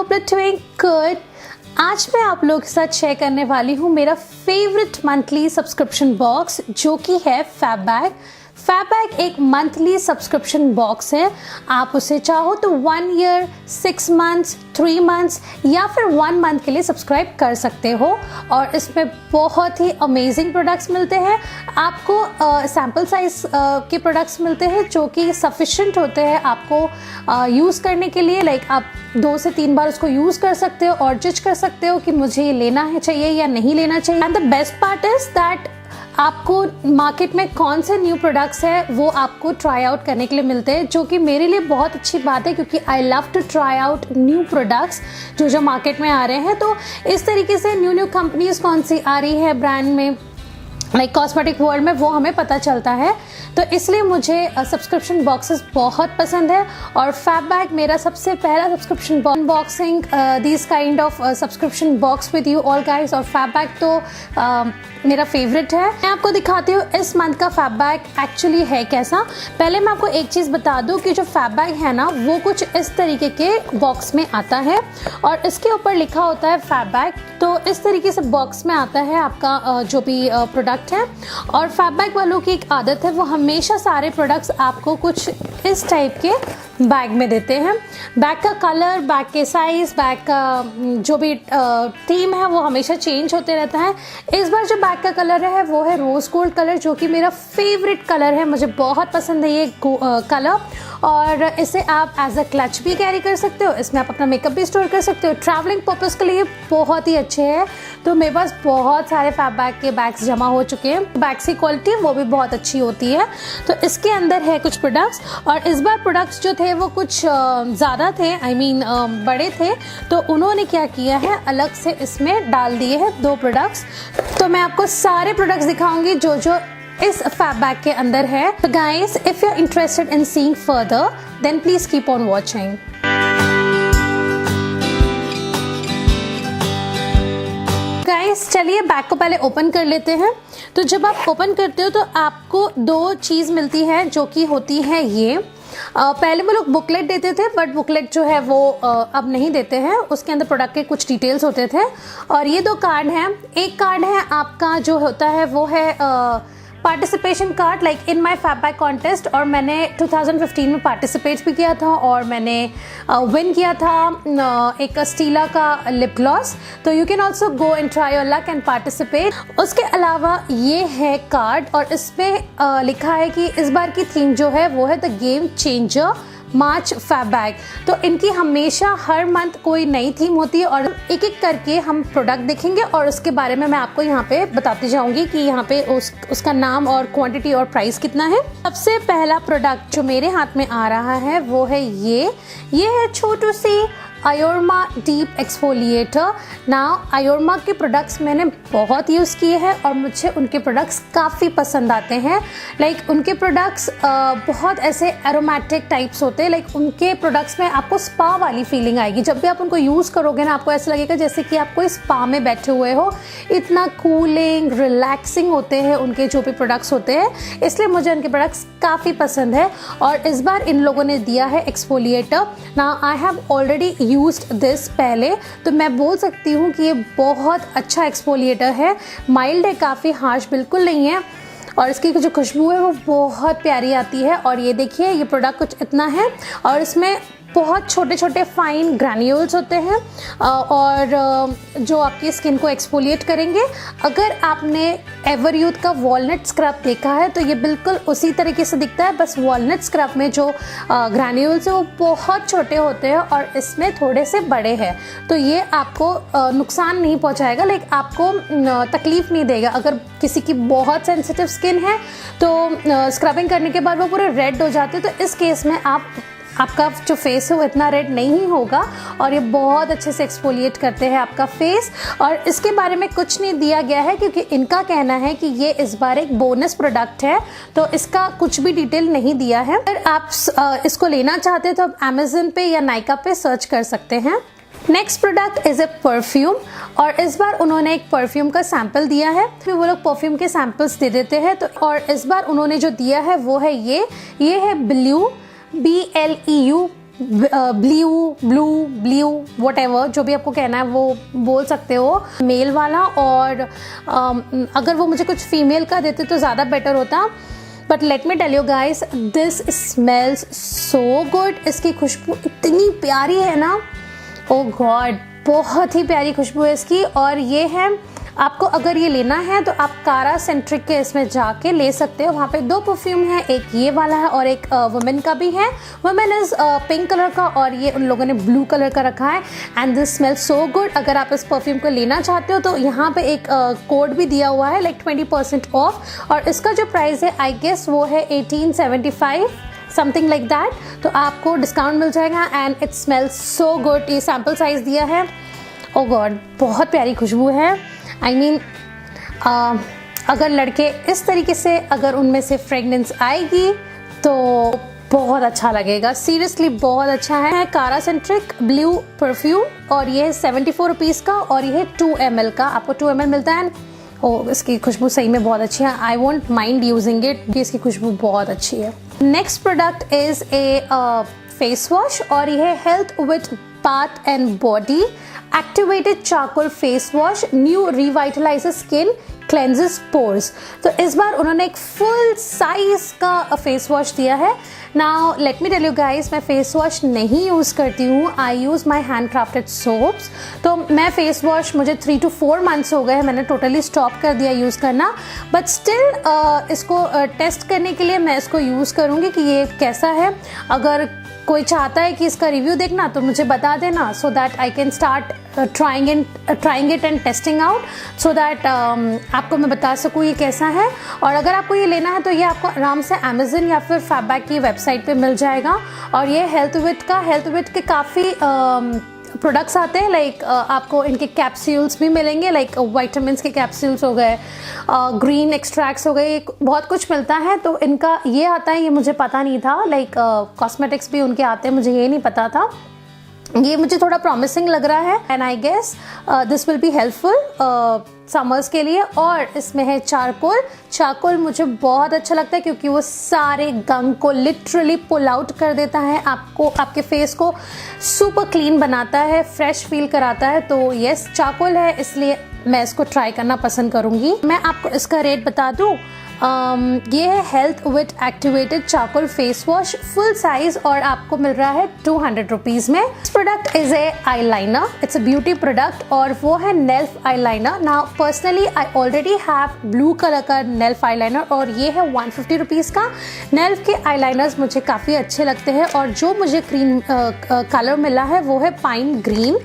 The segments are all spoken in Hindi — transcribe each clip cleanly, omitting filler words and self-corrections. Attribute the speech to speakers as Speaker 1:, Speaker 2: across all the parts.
Speaker 1: Hope you doing good. आज मैं आप लोगों के साथ शेयर करने वाली हूँ मेरा फेवरेट मंथली सब्सक्रिप्शन बॉक्स जो कि है फैब बैग। फैब बैग एक मंथली सब्सक्रिप्शन बॉक्स है। आप उसे चाहो तो 1 ईयर, 6 मंथ्स, 3 मंथ्स या फिर 1 मंथ के लिए सब्सक्राइब कर सकते हो और इसमें बहुत ही अमेजिंग प्रोडक्ट्स मिलते हैं। आपको सैम्पल साइज के प्रोडक्ट्स मिलते हैं जो कि सफिशिएंट होते हैं आपको यूज़ करने के लिए। लाइक आप 2 से 3 बार उसको यूज़ कर सकते हो और जज कर सकते हो कि मुझे ये लेना है चाहिए या नहीं लेना चाहिए। And the best part is that आपको मार्केट में कौन से न्यू प्रोडक्ट्स है वो आपको ट्राई आउट करने के लिए मिलते हैं, जो कि मेरे लिए बहुत अच्छी बात है क्योंकि I love to try out new products जो मार्केट में आ रहे हैं। तो इस तरीके से न्यू कंपनीज कौन सी आ रही है ब्रांड में, लाइक कॉस्मेटिक वर्ल्ड में, वो हमें पता चलता है। तो इसलिए मुझे सब्सक्रिप्शन बॉक्सेस बहुत पसंद है और फैब बैग मेरा सबसे पहला subscription unboxing this kind of subscription box with you all guys. और फैब बैग तो मेरा फेवरेट है। मैं आपको दिखाती हूँ इस मंथ का फैब बैग एक्चुअली है कैसा। पहले मैं आपको एक चीज़ बता दूँ कि जो फैब बैग है ना वो कुछ इस तरीके के बॉक्स में आता है और इसके ऊपर लिखा होता है फैब बैग। तो इस तरीके से बॉक्स में आता है आपका जो भी प्रोडक्ट है। और फैब बैग वालों की एक आदत है, वो हमेशा सारे प्रोडक्ट्स आपको कुछ इस टाइप के बैग में देते हैं। बैग का कलर, बैग के साइज, बैग का जो भी थीम है वो हमेशा चेंज होते रहता है। इस बार जो बैग का कलर है वो है रोज गोल्ड कलर, जो कि मेरा फेवरेट कलर है। मुझे बहुत पसंद है ये कलर और इसे आप एज अ क्लच भी कैरी कर सकते हो। इसमें आप अपना मेकअप भी स्टोर कर सकते हो। ट्रैवलिंग पर्पस के लिए बहुत ही अच्छे हैं। तो मेरे पास बहुत सारे फैब बैग के बैग्स जमा हो चुके हैं। बैग्स की क्वालिटी वो भी बहुत अच्छी होती है। तो इसके अंदर है कुछ प्रोडक्ट्स और इस बार प्रोडक्ट्स जो थे वो कुछ ज़्यादा थे, आई मीन बड़े थे। तो उन्होंने क्या किया है, अलग से इसमें डाल दिए हैं 2 प्रोडक्ट्स। तो मैं आपको सारे प्रोडक्ट्स दिखाऊंगी जो इस फैब बैग के अंदर है। तो guys, if you are interested in seeing further then please keep on watching. Guys चलिए बैग को पहले ओपन कर लेते हैं। तो जब आप ओपन करते हो तो आपको 2 चीज़ मिलती है जो कि होती है ये। पहले वो लोग बुकलेट देते थे बट बुकलेट जो है वो अब नहीं देते हैं। उसके अंदर प्रोडक्ट के कुछ डिटेल्स होते थे और ये 2 कार्ड हैं। एक कार्ड है आपका जो होता है वो है participation card, like in my fab bag contest. और मैंने 2015 में पार्टिसिपेट भी किया था और मैंने विन किया था एक स्टीला का लिप ग्लॉस। तो you can also go and try your luck and participate. उसके अलावा ये है कार्ड और इसमें लिखा है कि इस बार की थीम जो है वो है the game changer March fab bag. तो इनकी हमेशा हर मंथ कोई नई थीम होती है और एक एक करके हम प्रोडक्ट देखेंगे और उसके बारे में मैं आपको यहाँ पे बताती जाऊंगी कि यहाँ पे उसका नाम और क्वांटिटी और प्राइस कितना है। सबसे पहला प्रोडक्ट जो मेरे हाथ में आ रहा है वो है ये है छोटू सी आयोरमा डीप एक्सफोलिएटर। नाउ आयोरमा के प्रोडक्ट्स मैंने बहुत यूज़ किए हैं और मुझे उनके प्रोडक्ट्स काफ़ी पसंद आते हैं। लाइक उनके प्रोडक्ट्स बहुत ऐसे एरोमेटिक टाइप्स होते हैं। लाइक उनके प्रोडक्ट्स में आपको स्पा वाली फीलिंग आएगी। जब भी आप उनको यूज़ करोगे ना आपको ऐसा लगेगा जैसे कि आप कोई स्पा में बैठे हुए हो। इतना कूलिंग, रिलैक्सिंग होते हैं उनके जो भी प्रोडक्ट्स होते हैं, इसलिए मुझे उनके प्रोडक्ट्स काफ़ी पसंद है। और इस बार इन लोगों ने दिया है exfoliator. Now I have already used this पहले, तो मैं बोल सकती हूँ कि ये बहुत अच्छा एक्सफोलिएटर है। माइल्ड है, काफ़ी हार्श बिल्कुल नहीं है और इसकी जो खुशबू है वो बहुत प्यारी आती है। और ये देखिए ये प्रोडक्ट कुछ इतना है और इसमें बहुत छोटे छोटे फाइन ग्रैन्यूल्स होते हैं और जो आपकी स्किन को एक्सफोलिएट करेंगे। अगर आपने एवर यूथ का वॉलनट स्क्रब देखा है तो ये बिल्कुल उसी तरीके से दिखता है, बस वॉलनट स्क्रब में जो ग्रैन्यूल्स है वो बहुत छोटे होते हैं और इसमें थोड़े से बड़े हैं। तो ये आपको नुकसान नहीं पहुंचाएगा, लाइक आपको तकलीफ नहीं देगा। अगर किसी की बहुत सेंसिटिव स्किन है तो स्क्रबिंग करने के बाद वो पूरे रेड हो जाते हैं, तो इस केस में आपका जो फेस है वो इतना रेड नहीं होगा और ये बहुत अच्छे से एक्सफोलिएट करते हैं आपका फेस। और इसके बारे में कुछ नहीं दिया गया है क्योंकि इनका कहना है कि ये इस बार एक बोनस प्रोडक्ट है, तो इसका कुछ भी डिटेल नहीं दिया है। अगर आप इसको लेना चाहते हैं तो आप अमेज़न पे या नाइका पे सर्च कर सकते हैं। Next product is a perfume और इस बार उन्होंने एक परफ्यूम का सैंपल दिया है। फिर वो लोग परफ्यूम के सैंपल्स दे देते हैं। तो और इस बार उन्होंने जो दिया है वो है ये है ब्लू BLEU ब्लू व्हाटएवर जो भी आपको कहना है वो बोल सकते हो, मेल वाला। और अगर वो मुझे कुछ फीमेल का देते तो ज़्यादा बेटर होता। But let me tell you guys, this smells so good. इसकी खुशबू इतनी प्यारी है ना, ओ गॉड, बहुत ही प्यारी खुशबू है इसकी। और ये है, आपको अगर ये लेना है तो आप कारा सेंट्रिक के इसमें जाके ले सकते हो। वहाँ पे 2 परफ्यूम है, एक ये वाला है और एक वुमेन का भी है। वुमेन इज़ पिंक कलर का और ये उन लोगों ने ब्लू कलर का रखा है। And this smells so good. अगर आप इस परफ्यूम को लेना चाहते हो तो यहाँ पे एक कोड भी दिया हुआ है, लाइक 20% ऑफ। और इसका जो प्राइस है आई गेस वो है 1875 समथिंग लाइक दैट। तो आपको डिस्काउंट मिल जाएगा। And it smells so good. ये सैम्पल साइज दिया है, ओ गॉड, बहुत प्यारी खुशबू है। आई मीन अगर लड़के इस तरीके से, अगर उनमें से फ्रेगनेंस आएगी तो बहुत अच्छा लगेगा। सीरियसली बहुत अच्छा है। कारा सेंट्रिक ब्लू परफ्यूम और ये 74 रुपीज़ का और ये 2 ml का, आपको 2 ml मिलता है। और इसकी खुशबू सही में बहुत अच्छी है। I won't mind using it, इसकी खुशबू बहुत अच्छी है। Next product is a face wash और ये health with bath and body activated charcoal face wash, new revitalises skin, cleanses pores. तो इस बार उन्होंने एक फुल साइज का फेस वॉश दिया है। Now let me tell you guys, मैं फेस वॉश नहीं यूज़ करती हूँ, I use my hand crafted soaps. तो मैं फेस वॉश, मुझे 3 to 4 months हो गए हैं, मैंने टोटली स्टॉप कर दिया यूज़ करना। बट स्टिल इसको टेस्ट करने के लिए मैं इसको यूज़ करूँगी कि ये कैसा है। अगर कोई चाहता है कि इसका रिव्यू देखना तो मुझे बता देना, so that I can start trying it and testing out, so that आपको मैं बता सकूँ ये कैसा है। और अगर आपको ये लेना है तो ये आपको आराम से अमेजन या फिर फैबैग की वेबसाइट पे मिल जाएगा। और ये हेल्थ विथ के काफ़ी प्रोडक्ट्स आते हैं, लाइक आपको इनके कैप्सूल्स भी मिलेंगे, लाइक वाइटामिन के कैप्सूल्स हो गए, ग्रीन एक्सट्रैक्ट्स हो गए, बहुत कुछ मिलता है। तो इनका ये आता है, ये मुझे पता नहीं था। लाइक कॉस्मेटिक्स भी उनके आते हैं, मुझे ये नहीं पता था। ये मुझे थोड़ा प्रॉमिसिंग लग रहा है and I guess this will be helpful summers के लिए। और इसमें है चारकोल मुझे बहुत अच्छा लगता है क्योंकि वो सारे गंग को लिटरली पुल आउट कर देता है, आपको आपके फेस को सुपर क्लीन बनाता है, फ्रेश फील कराता है। तो यस, चारकोल है इसलिए मैं इसको ट्राई करना पसंद करूंगी। मैं आपको इसका रेट बता दूं, ये है health with activated charcoal face wash full size और आपको मिल रहा है 200 रुपीज़ में। This product is a eyeliner, it's a beauty product और वो है नेल्फ eyeliner. Now personally I already have blue colour का नेल्फ आईलाइनर और ये है 150 रुपीज़ का। नेल्फ के आईलाइनर्स मुझे काफ़ी अच्छे लगते हैं और जो मुझे क्रीम कलर मिला है वो है पाइन ग्रीन।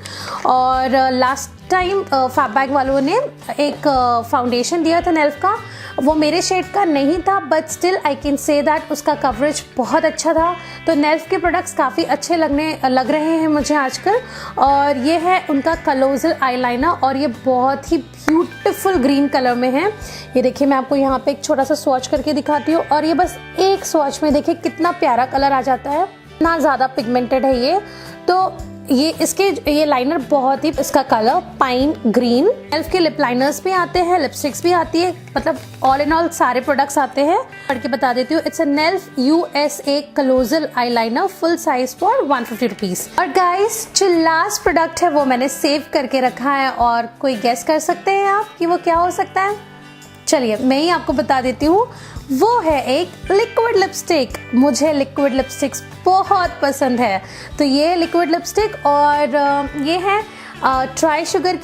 Speaker 1: और लास्ट टाइम फैबैग वालों ने एक फाउंडेशन दिया था नेल्फ का, वो मेरे शेड का नहीं था, but still I can say that उसका कवरेज बहुत अच्छा था। तो नेल्फ के प्रोडक्ट्स काफ़ी अच्छे लग रहे हैं मुझे आजकल। और ये है उनका कलोजल आईलाइनर और ये बहुत ही ब्यूटीफुल ग्रीन कलर में है। ये देखिए, मैं आपको यहाँ पे एक छोटा सा स्वॉच करके दिखाती हूँ और ये बस एक स्वॉच में देखिए कितना प्यारा कलर आ जाता है, इतना ज़्यादा पिगमेंटेड है ये। तो ये लाइनर बहुत ही, इसका कलर पाइन ग्रीन। नेल्फ के लिप लाइनर्स भी आते हैं, लिपस्टिक्स भी आती है, मतलब ऑल इन ऑल सारे प्रोडक्ट्स आते हैं। पढ़ के बता देती हूँ, इट्स अ नेल्फ USA colossal eyeliner full size for 150 rupees. और गाइस, जो लास्ट प्रोडक्ट है वो मैंने सेव करके रखा है और कोई गेस कर सकते हैं आप कि वो क्या हो सकता है? चलिए मैं ही आपको बता देती हूँ, वो है एक लिक्विड लिपस्टिक। मुझे लिक्विड लिपस्टिक्स बहुत पसंद है। तो ये लिक्विड लिपस्टिक और ये है ट्राई शुगर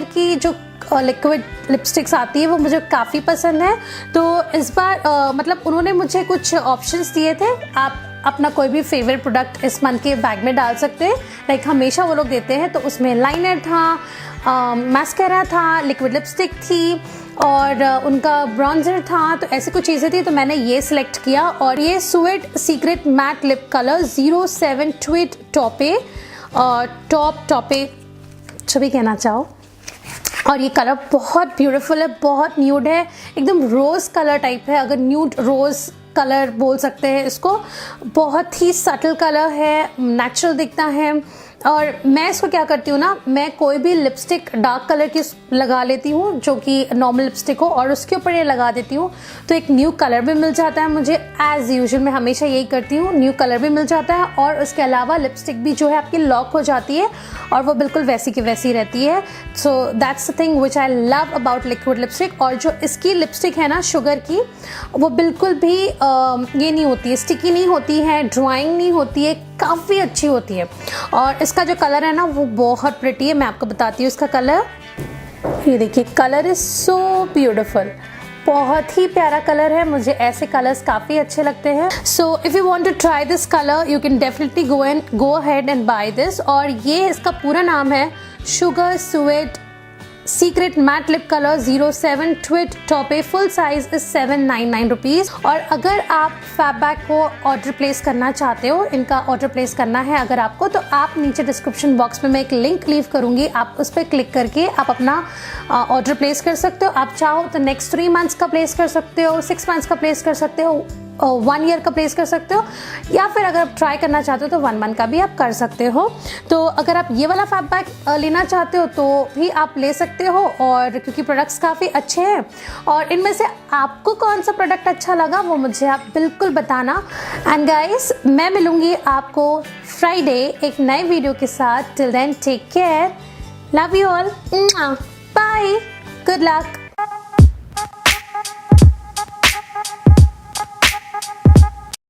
Speaker 1: की जो लिक्विड लिपस्टिक्स आती है वो मुझे काफ़ी पसंद है। तो इस बार मतलब उन्होंने मुझे कुछ ऑप्शंस दिए थे, आप अपना कोई भी फेवरेट प्रोडक्ट इस मंथ के बैग में डाल सकते हैं। लाइक हमेशा वो लोग देते हैं, तो उसमें लाइनर था, मास्कारा था, लिक्विड लिपस्टिक थी और उनका ब्रॉन्जर था। तो ऐसी कुछ चीज़ें थी, तो मैंने ये सिलेक्ट किया। और ये sweet secret matte lip colour 07 tweet taupe जो भी कहना चाहो। और ये कलर बहुत ब्यूटीफुल है, बहुत न्यूड है, एकदम रोज़ कलर टाइप है, अगर न्यूड रोज़ कलर बोल सकते हैं इसको। बहुत ही सटल कलर है, नेचुरल दिखता है। और मैं इसको क्या करती हूँ ना, मैं कोई भी लिपस्टिक डार्क कलर की लगा लेती हूँ जो कि नॉर्मल लिपस्टिक हो और उसके ऊपर ये लगा देती हूँ, तो एक न्यू कलर भी मिल जाता है मुझे। एज यूजुअल मैं हमेशा यही करती हूँ, न्यू कलर भी मिल जाता है और उसके अलावा लिपस्टिक भी जो है आपकी लॉक हो जाती है और वो बिल्कुल वैसी की वैसी रहती है। So that's the thing which I love about liquid lipstick. और जो इसकी लिपस्टिक है ना शुगर की, वो बिल्कुल भी ये नहीं होती है, स्टिकी नहीं होती है, ड्राइंग नहीं होती है, काफ़ी अच्छी होती है। और इसका जो कलर है ना वो बहुत प्रिटी है। मैं आपको बताती हूँ इसका कलर, ये देखिए, कलर इज सो ब्यूटिफुल, बहुत ही प्यारा कलर है। मुझे ऐसे कलर्स काफ़ी अच्छे लगते हैं। So if you want to try this colour you can definitely go ahead and buy this. और ये इसका पूरा नाम है Sugar sweet secret matte lip colour 07 tweet taupe, full size is 799 rupees. और अगर आप फैब बैग को ऑर्डर प्लेस करना चाहते हो, इनका ऑर्डर प्लेस करना है अगर आपको, तो आप नीचे डिस्क्रिप्शन बॉक्स में मैं एक लिंक लीव करूंगी, आप उस पर क्लिक करके आप अपना ऑर्डर प्लेस कर सकते हो। आप चाहो तो नेक्स्ट 3 मंथ्स का प्लेस कर सकते हो, 6 मंथ्स का प्लेस कर सकते हो, 1 ईयर का प्लेस कर सकते हो, या फिर अगर आप ट्राई करना चाहते हो तो 1 मंथ का भी आप कर सकते हो। तो अगर आप ये वाला फैब बैग लेना चाहते हो तो भी आप ले सकते हो, और क्योंकि प्रोडक्ट्स काफ़ी अच्छे हैं। और इनमें से आपको कौन सा प्रोडक्ट अच्छा लगा वो मुझे आप बिल्कुल बताना। एंड गाइस, मैं मिलूंगी आपको फ्राइडे एक नए वीडियो के साथ। Till then take care, love you all, bye, good luck.